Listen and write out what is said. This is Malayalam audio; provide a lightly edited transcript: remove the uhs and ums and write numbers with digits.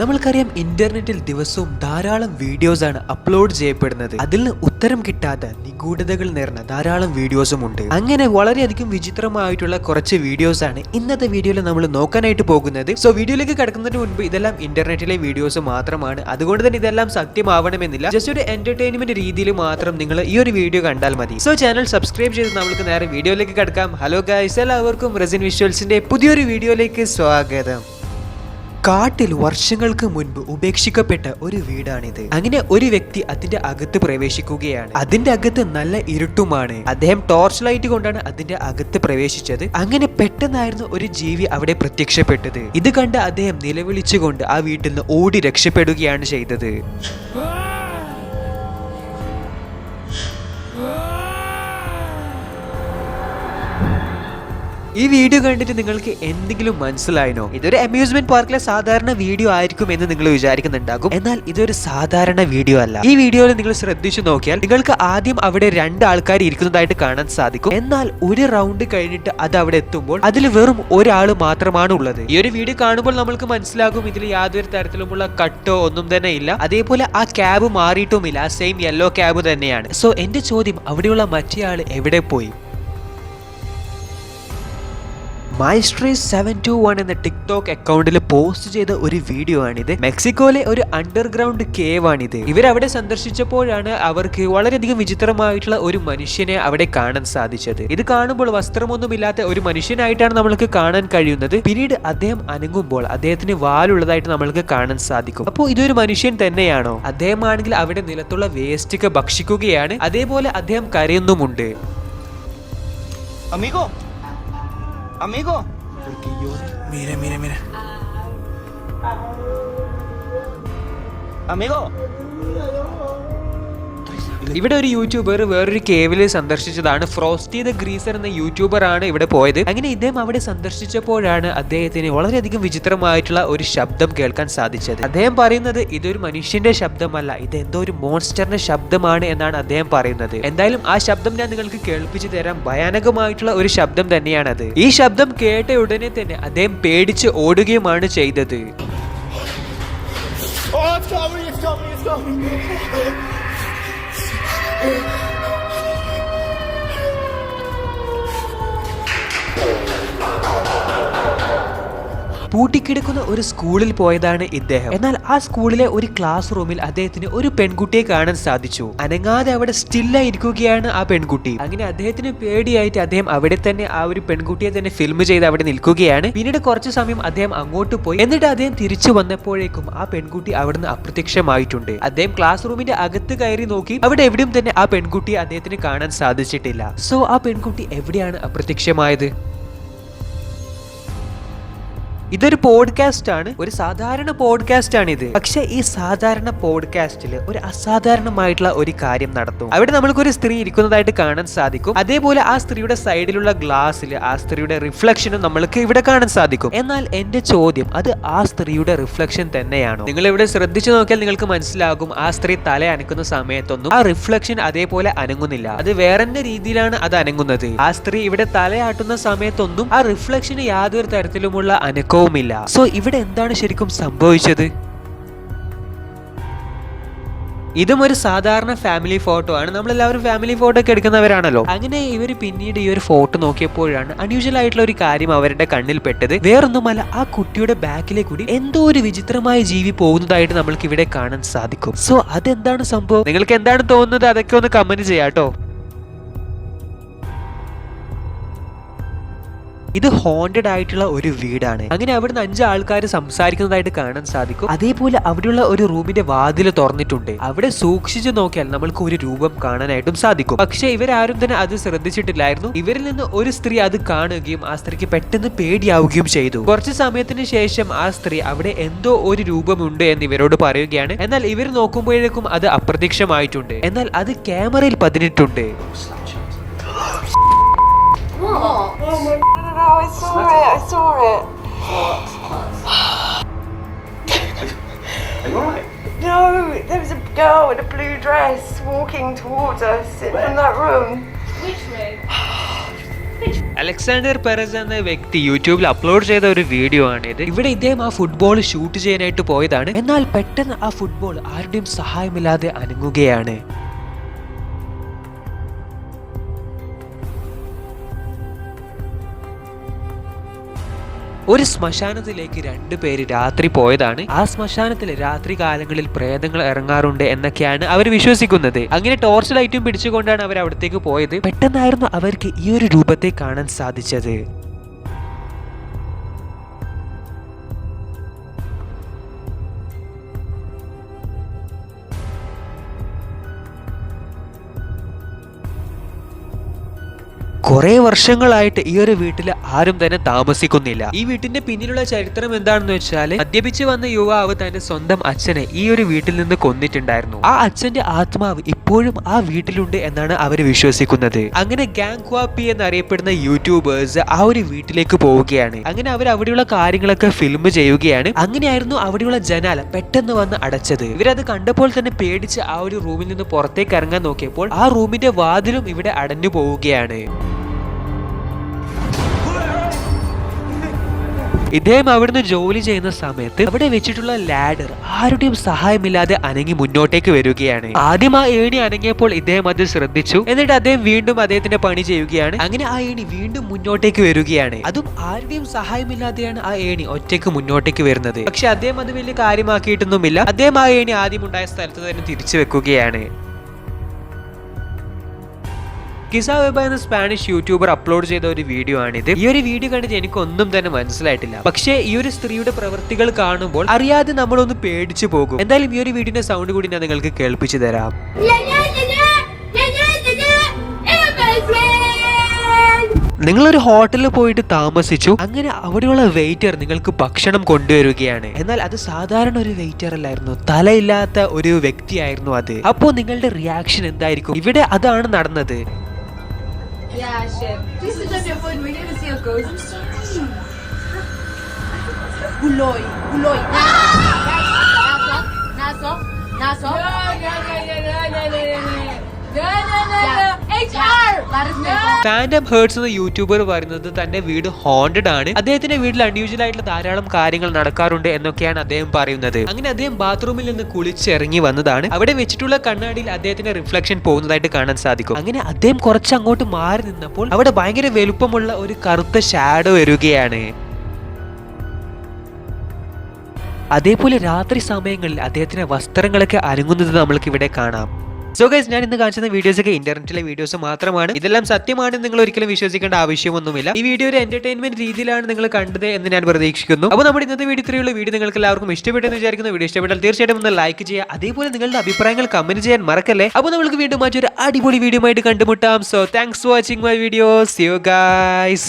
നമ്മൾക്കറിയാം ഇന്റർനെറ്റിൽ ദിവസവും ധാരാളം വീഡിയോസ് ആണ് അപ്ലോഡ് ചെയ്യപ്പെടുന്നത്. അതിൽ നിന്ന് ഉത്തരം കിട്ടാത്ത നിഗൂഢതകൾ നിറഞ്ഞ ധാരാളം വീഡിയോസും ഉണ്ട്. അങ്ങനെ വളരെയധികം വിചിത്രമായിട്ടുള്ള കുറച്ച് വീഡിയോസ് ആണ് ഇന്നത്തെ വീഡിയോയിൽ നമ്മൾ നോക്കാനായിട്ട് പോകുന്നത്. സോ വീഡിയോയിലേക്ക് കടക്കുന്നതിന് മുൻപ് ഇതെല്ലാം ഇന്റർനെറ്റിലെ വീഡിയോസ് മാത്രമാണ്, അതുകൊണ്ട് തന്നെ ഇതെല്ലാം സത്യമാവണമെന്നില്ല. ജസ്റ്റ് ഒരു എന്റർടൈൻമെന്റ് രീതിയിൽ മാത്രം നിങ്ങൾ ഈ ഒരു വീഡിയോ കണ്ടാൽ മതി. സോ ചാനൽ സബ്സ്ക്രൈബ് ചെയ്ത് നമുക്ക് നേരെ വീഡിയോയിലേക്ക് കടക്കാം. ഹലോ ഗൈസ്, എല്ലാവർക്കും റെസിൻ വിഷ്വൽസിന്റെ പുതിയൊരു വീഡിയോയിലേക്ക് സ്വാഗതം. കാട്ടിൽ വർഷങ്ങൾക്ക് മുൻപ് ഉപേക്ഷിക്കപ്പെട്ട ഒരു വീടാണിത്. അങ്ങനെ ഒരു വ്യക്തി അതിന്റെ അകത്ത് പ്രവേശിക്കുകയാണ്. അതിന്റെ അകത്ത് നല്ല ഇരുട്ടുമാണ്. അദ്ദേഹം ടോർച്ച് ലൈറ്റ് കൊണ്ടാണ് അതിന്റെ അകത്ത് പ്രവേശിച്ചത്. അങ്ങനെ പെട്ടെന്നായിരുന്നു ഒരു ജീവി അവിടെ പ്രത്യക്ഷപ്പെട്ടത്. ഇത് കണ്ട് അദ്ദേഹം നിലവിളിച്ചുകൊണ്ട് ആ വീട്ടിൽ നിന്ന് ഓടി രക്ഷപ്പെടുകയാണ് ചെയ്തത്. ഈ വീഡിയോ കണ്ടിട്ട് നിങ്ങൾക്ക് എന്തെങ്കിലും മനസ്സിലായിനോ? ഇതൊരു അമ്യൂസ്മെന്റ് പാർക്കിലെ സാധാരണ വീഡിയോ ആയിരിക്കും എന്ന് നിങ്ങൾ വിചാരിക്കുന്നുണ്ടാകും. എന്നാൽ ഇതൊരു സാധാരണ വീഡിയോ അല്ല. ഈ വീഡിയോയിൽ നിങ്ങൾ ശ്രദ്ധിച്ചു നോക്കിയാൽ നിങ്ങൾക്ക് ആദ്യം അവിടെ 2 ആൾക്കാർ ഇരിക്കുന്നതായിട്ട് കാണാൻ സാധിക്കും. എന്നാൽ ഒരു റൗണ്ട് കഴിഞ്ഞിട്ട് അത് അവിടെ എത്തുമ്പോൾ അതിൽ വെറും ഒരാൾ മാത്രമാണ് ഉള്ളത്. ഈ ഒരു വീഡിയോ കാണുമ്പോൾ നമ്മൾക്ക് മനസ്സിലാകും ഇതിൽ യാതൊരു തരത്തിലുമുള്ള കട്ടോ ഒന്നും തന്നെ ഇല്ല. അതേപോലെ ആ ക്യാബ് മാറിയിട്ടുമില്ല, ആ സെയിം യെല്ലോ ക്യാബ് തന്നെയാണ്. സോ എന്റെ ചോദ്യം, അവിടെയുള്ള മറ്റേ ആൾ എവിടെ പോയി? Maestri721 എന്ന ടിക്ടോക്ക് അക്കൗണ്ടിൽ പോസ്റ്റ് ചെയ്ത ഒരു വീഡിയോ ആണിത്. മെക്സിക്കോയിലെ ഒരു അണ്ടർഗ്രൗണ്ട് കേവ് ആണിത്. ഇവരവിടെ സന്ദർശിച്ചപ്പോഴാണ് അവർക്ക് വളരെയധികം വിചിത്രമായിട്ടുള്ള ഒരു മനുഷ്യനെ അവിടെ കാണാൻ സാധിച്ചത്. ഇത് കാണുമ്പോൾ വസ്ത്രമൊന്നുമില്ലാത്ത ഒരു മനുഷ്യനായിട്ടാണ് നമ്മൾക്ക് കാണാൻ കഴിയുന്നത്. പിന്നീട് അദ്ദേഹം അനങ്ങുമ്പോൾ അദ്ദേഹത്തിന് വാലുള്ളതായിട്ട് നമ്മൾക്ക് കാണാൻ സാധിക്കും. അപ്പോൾ ഇതൊരു മനുഷ്യൻ തന്നെയാണോ? അദ്ദേഹമാണെങ്കിൽ അവിടെ നിലത്തുള്ള വേസ്റ്റ് ഒക്കെ ഭക്ഷിക്കുകയാണ്. അതേപോലെ അദ്ദേഹം കരയുന്നുമുണ്ട്. Amigo. Porque llora. Mire. Amigo. ഇവിടെ ഒരു യൂട്യൂബർ വേറൊരു കേവില് സന്ദർശിച്ചതാണ്. ഫ്രോസ്റ്റി ദ ഗ്രീസർ എന്ന യൂട്യൂബർ ആണ് ഇവിടെ പോയത്. അങ്ങനെ ഇദ്ദേഹം അവിടെ സന്ദർശിച്ചപ്പോഴാണ് അദ്ദേഹത്തിന് വളരെയധികം വിചിത്രമായിട്ടുള്ള ഒരു ശബ്ദം കേൾക്കാൻ സാധിച്ചത്. അദ്ദേഹം പറയുന്നത് ഇതൊരു മനുഷ്യന്റെ ശബ്ദമല്ല, ഇത് എന്തോ ഒരു മോൺസ്റ്ററിന്റെ ശബ്ദമാണ് എന്നാണ് അദ്ദേഹം പറയുന്നത്. എന്തായാലും ആ ശബ്ദം ഞാൻ നിങ്ങൾക്ക് കേൾപ്പിച്ചു തരാം. ഭയാനകമായിട്ടുള്ള ഒരു ശബ്ദം തന്നെയാണത്. ഈ ശബ്ദം കേട്ട ഉടനെ തന്നെ അദ്ദേഹം പേടിച്ച് ഓടുകയുമാണ് ചെയ്തത്. പൂട്ടിക്കിടക്കുന്ന ഒരു സ്കൂളിൽ പോയതാണ് ഇദ്ദേഹം. എന്നാൽ ആ സ്കൂളിലെ ഒരു ക്ലാസ് റൂമിൽ അദ്ദേഹത്തിന് ഒരു പെൺകുട്ടിയെ കാണാൻ സാധിച്ചു. അനങ്ങാതെ അവിടെ സ്റ്റില്ലായിരിക്കുകയാണ് ആ പെൺകുട്ടി. അങ്ങനെ അദ്ദേഹത്തിന് പേടിയായിട്ട് അദ്ദേഹം അവിടെ തന്നെ ആ ഒരു പെൺകുട്ടിയെ തന്നെ ഫിൽം ചെയ്ത് അവിടെ നിൽക്കുകയാണ്. പിന്നീട് കുറച്ചു സമയം അദ്ദേഹം അങ്ങോട്ട് പോയി. എന്നിട്ട് അദ്ദേഹം തിരിച്ചു വന്നപ്പോഴേക്കും ആ പെൺകുട്ടി അവിടുന്ന് അപ്രത്യക്ഷമായിട്ടുണ്ട്. അദ്ദേഹം ക്ലാസ് റൂമിന്റെ അകത്ത് കയറി നോക്കി. അവിടെ എവിടെയും തന്നെ ആ പെൺകുട്ടിയെ അദ്ദേഹത്തിന് കാണാൻ സാധിച്ചിട്ടില്ല. സോ ആ പെൺകുട്ടി എവിടെയാണ് അപ്രത്യക്ഷമായത്? ഇതൊരു പോഡ്കാസ്റ്റ് ആണ്, ഒരു സാധാരണ പോഡ്കാസ്റ്റ് ആണ് ഇത്. പക്ഷെ ഈ സാധാരണ പോഡ്കാസ്റ്റിൽ ഒരു അസാധാരണമായിട്ടുള്ള ഒരു കാര്യം നടത്തും. അവിടെ നമ്മൾക്കൊരു സ്ത്രീ ഇരിക്കുന്നതായിട്ട് കാണാൻ സാധിക്കും. അതേപോലെ ആ സ്ത്രീയുടെ സൈഡിലുള്ള ഗ്ലാസ്സിൽ ആ സ്ത്രീയുടെ റിഫ്ലക്ഷനും നമ്മൾക്ക് ഇവിടെ കാണാൻ സാധിക്കും. എന്നാൽ എന്റെ ചോദ്യം, അത് ആ സ്ത്രീയുടെ റിഫ്ലക്ഷൻ തന്നെയാണോ? നിങ്ങൾ ഇവിടെ ശ്രദ്ധിച്ചു നോക്കിയാൽ നിങ്ങൾക്ക് മനസ്സിലാകും ആ സ്ത്രീ തല അനക്കുന്ന സമയത്തൊന്നും ആ റിഫ്ലക്ഷൻ അതേപോലെ അനങ്ങുന്നില്ല. അത് വേറെ രീതിയിലാണ് അത് അനങ്ങുന്നത്. ആ സ്ത്രീ ഇവിടെ തലയാട്ടുന്ന സമയത്തൊന്നും ആ റിഫ്ലക്ഷന് യാതൊരു തരത്തിലുമുള്ള അനക്കം. സോ ഇവിടെ എന്താണ് ശരിക്കും സംഭവിച്ചത്? ഇതും ഒരു സാധാരണ ഫാമിലി ഫോട്ടോ ആണ്. നമ്മളെല്ലാവരും ഫാമിലി ഫോട്ടോ ഒക്കെ എടുക്കുന്നവരാണല്ലോ. അങ്ങനെ ഇവർ പിന്നീട് ഈ ഒരു ഫോട്ടോ നോക്കിയപ്പോഴാണ് അൺയൂഷ്വൽ ആയിട്ടുള്ള ഒരു കാര്യം അവരുടെ കണ്ണിൽ പെട്ടത്. വേറൊന്നുമല്ല, ആ കുട്ടിയുടെ ബാക്കിലെ കൂടി എന്തോ ഒരു വിചിത്രമായ ജീവി പോകുന്നതായിട്ട് നമ്മൾക്ക് ഇവിടെ കാണാൻ സാധിക്കും. സോ അതെന്താണ് സംഭവം? നിങ്ങൾക്ക് എന്താണ് തോന്നുന്നത്? അതൊക്കെ ഒന്ന് കമന്റ് ചെയ്യാട്ടോ. ഇത് ഹോണ്ടഡ് ആയിട്ടുള്ള ഒരു വീടാണ്. അങ്ങനെ അവിടുന്ന് 5 ആൾക്കാർ സംസാരിക്കുന്നതായിട്ട് കാണാൻ സാധിക്കും. അതേപോലെ അവിടെയുള്ള ഒരു റൂമിന്റെ വാതിൽ തുറന്നിട്ടുണ്ട്. അവിടെ സൂക്ഷിച്ചു നോക്കിയാൽ നമ്മൾക്ക് ഒരു രൂപം കാണാനായിട്ടും സാധിക്കും. പക്ഷെ ഇവരാരും തന്നെ അത് ശ്രദ്ധിച്ചിട്ടില്ലായിരുന്നു. ഇവരിൽ നിന്ന് ഒരു സ്ത്രീ അത് കാണുകയും ആ സ്ത്രീക്ക് പെട്ടെന്ന് പേടിയാവുകയും ചെയ്തു. കുറച്ചു സമയത്തിന് ശേഷം ആ സ്ത്രീ അവിടെ എന്തോ ഒരു രൂപമുണ്ട് എന്ന് ഇവരോട് പറയുകയാണ്. എന്നാൽ ഇവർ നോക്കുമ്പോഴേക്കും അത് അപ്രത്യക്ഷമായിട്ടുണ്ട്. എന്നാൽ അത് ക്യാമറയിൽ പതിഞ്ഞിട്ടുണ്ട്. No, I saw it. Are you alright? No, there was a girl in a blue dress walking towards us from that room. Which room? Which Alexander Perez എന്ന വ്യക്തി യൂട്യൂബിൽ അപ്ലോഡ് ചെയ്ത ഒരു വീഡിയോ ആണിത്. ഇവിടെ ഇദ്ദേഹം ആ ഫുട്ബോൾ ഷൂട്ട് ചെയ്യാനായിട്ട് പോയതാണ്. എന്നാൽ പെട്ടെന്ന് ആ ഫുട്ബോൾ ആരുടെയും സഹായമില്ലാതെ അനങ്ങുകയാണ്. ഒരു ശ്മശാനത്തിലേക്ക് 2 പേര് രാത്രി പോയതാണ്. ആ ശ്മശാനത്തിൽ രാത്രി കാലങ്ങളിൽ പ്രേതങ്ങൾ ഇറങ്ങാറുണ്ട് എന്നൊക്കെയാണ് അവർ വിശ്വസിക്കുന്നത്. അങ്ങനെ ടോർച്ച് ലൈറ്റും പിടിച്ചുകൊണ്ടാണ് അവർ അവിടത്തേക്ക് പോയത്. പെട്ടെന്നായിരുന്നു അവർക്ക് ഈ ഒരു രൂപത്തെ കാണാൻ സാധിച്ചത്. കുറെ വർഷങ്ങളായിട്ട് ഈ ഒരു വീട്ടിൽ ആരും തന്നെ താമസിക്കുന്നില്ല. ഈ വീട്ടിന്റെ പിന്നിലുള്ള ചരിത്രം എന്താണെന്ന് വെച്ചാൽ, മദ്യപിച്ച് വന്ന യുവാവ് തന്റെ സ്വന്തം അച്ഛനെ ഈ ഒരു വീട്ടിൽ നിന്ന് കൊന്നിട്ടുണ്ടായിരുന്നു. ആ അച്ഛന്റെ ആത്മാവ് ഇപ്പോഴും ആ വീട്ടിലുണ്ട് എന്നാണ് അവർ വിശ്വസിക്കുന്നത്. അങ്ങനെ ഗാങ് ക്വാപ്പി എന്നറിയപ്പെടുന്ന യൂട്യൂബേഴ്സ് ആ ഒരു വീട്ടിലേക്ക് പോവുകയാണ്. അങ്ങനെ അവർ അവിടെയുള്ള കാര്യങ്ങളൊക്കെ ഫിലിം ചെയ്യുകയാണ്. അങ്ങനെയായിരുന്നു അവിടെയുള്ള ജനാല പെട്ടെന്ന് വന്ന് അടച്ചത്. ഇവരത് കണ്ടപ്പോൾ തന്നെ പേടിച്ച് ആ ഒരു റൂമിൽ നിന്ന് പുറത്തേക്ക് ഇറങ്ങാൻ നോക്കിയപ്പോൾ ആ റൂമിന്റെ വാതിലും ഇവിടെ അടഞ്ഞു പോവുകയാണ്. ഇദ്ദേഹം അവിടുന്ന് ജോലി ചെയ്യുന്ന സമയത്ത് അവിടെ വെച്ചിട്ടുള്ള ലാഡർ ആരുടെയും സഹായമില്ലാതെ അനങ്ങി മുന്നോട്ടേക്ക് വരികയാണ്. ആദ്യം ആ ഏണി അനങ്ങിയപ്പോൾ ഇദ്ദേഹം അത് ശ്രദ്ധിച്ചു. എന്നിട്ട് അദ്ദേഹം വീണ്ടും അദ്ദേഹത്തിന്റെ പണി ചെയ്യുകയാണ്. അങ്ങനെ ആ ഏണി വീണ്ടും മുന്നോട്ടേക്ക് വരികയാണ്. അതും ആരുടെയും സഹായമില്ലാതെയാണ് ആ ഏണി ഒറ്റയ്ക്ക് മുന്നോട്ടേക്ക് വരുന്നത്. പക്ഷെ അദ്ദേഹം അത് വലിയ കാര്യമാക്കിയിട്ടൊന്നുമില്ല. അദ്ദേഹം ആ ഏണി ആദ്യം ഉണ്ടായ സ്ഥലത്ത് തന്നെ തിരിച്ചു വെക്കുകയാണ്. കിസ വെബ എന്ന സ്പാനിഷ് യൂട്യൂബർ അപ്ലോഡ് ചെയ്ത ഒരു വീഡിയോ ആണിത്. ഈ ഒരു വീഡിയോ കണ്ടിട്ട് എനിക്കൊന്നും തന്നെ മനസ്സിലായിട്ടില്ല. പക്ഷേ ഈ ഒരു സ്ത്രീയുടെ പ്രവൃത്തികൾ കാണുമ്പോൾ അറിയാതെ നമ്മളൊന്ന് പേടിച്ചു പോകും. എന്തായാലും ഈ ഒരു വീഡിയോന്റെ സൗണ്ട് കൂടി ഞാൻ നിങ്ങൾക്ക് കേൾപ്പിച്ചു തരാം. നിങ്ങളൊരു ഹോട്ടലിൽ പോയിട്ട് താമസിച്ചു. അങ്ങനെ അവിടെയുള്ള വെയിറ്റർ നിങ്ങൾക്ക് ഭക്ഷണം കൊണ്ടുവരികയാണ്. എന്നാൽ അത് സാധാരണ ഒരു വെയിറ്റർ അല്ലായിരുന്നു, തലയില്ലാത്ത ഒരു വ്യക്തിയായിരുന്നു അത്. അപ്പോൾ നിങ്ങളുടെ റിയാക്ഷൻ എന്തായിരിക്കും? ഇവിടെ അതാണ് നടന്നത്. Yeah, chef. Please switch off your phone. We're going to see a ghost. Buloy. Buloy. Naso. Naso. Fandom hertz എന്ന യൂട്യൂബർ പറയുന്നത് തന്റെ വീട് ഹോണ്ടഡ് ആണ്. അദ്ദേഹത്തിന്റെ വീട്ടിൽ അൺയൂഷ്വൽ ആയിട്ടുള്ള ധാരാളം കാര്യങ്ങൾ നടക്കാറുണ്ട് എന്നൊക്കെയാണ് അദ്ദേഹം പറയുന്നത്. അങ്ങനെ അദ്ദേഹം ബാത്റൂമിൽ നിന്ന് കുളിച്ചിറങ്ങി വന്നതാണ്. അവിടെ വെച്ചിട്ടുള്ള കണ്ണാടിയിൽ അദ്ദേഹത്തിന്റെ റിഫ്ലക്ഷൻ പോകുന്നതായിട്ട് കാണാൻ സാധിക്കും. അങ്ങനെ അദ്ദേഹം കുറച്ച് അങ്ങോട്ട് മാറി നിന്നപ്പോൾ അവിടെ ഭയങ്കര വലുപ്പമുള്ള ഒരു കറുത്ത ഷാഡോ വരികയാണ്. അതേപോലെ രാത്രി സമയങ്ങളിൽ അദ്ദേഹത്തിന്റെ വസ്ത്രങ്ങളൊക്കെ അനങ്ങുന്നത് നമ്മൾക്ക് ഇവിടെ കാണാം. സോ ഗൈസ്, ഞാൻ ഇന്ന് കാണിച്ച വീഡിയോസ് ഒക്കെ ഇന്റർനെറ്റിലെ വീഡിയോസ് മാത്രമാണ്. ഇതെല്ലാം സത്യമാണെന്ന് നിങ്ങൾ ഒരിക്കലും വിശ്വസിക്കേണ്ട ആവശ്യമൊന്നുമില്ല. ഈ വീഡിയോ ഒരു എന്റർടൈൻമെന്റ് രീതിയിലാണ് നിങ്ങൾ കണ്ടത് എന്ന് ഞാൻ പ്രതീക്ഷിക്കുന്നു. അപ്പോൾ നമ്മുടെ ഇന്നത്തെ വീഡിയോ ഇത്രയുള്ള വീഡിയോ നിങ്ങൾക്ക് എല്ലാവർക്കും ഇഷ്ടപ്പെട്ടെന്ന് വിചാരിക്കുന്നു. വീഡിയോ ഇഷ്ടപ്പെട്ടാൽ തീർച്ചയായിട്ടും ഒന്ന് ലൈക്ക് ചെയ്യുക. അതേപോലെ നിങ്ങളുടെ അഭിപ്രായങ്ങൾ കമന്റ് ചെയ്യാൻ മറക്കല്ലേ. അപ്പോൾ നമുക്ക് വീണ്ടും മറ്റൊരു അടിപൊളി വീഡിയോ ആയിട്ട് കണ്ടുമുട്ടാം. So thanks for watching my video. See you guys.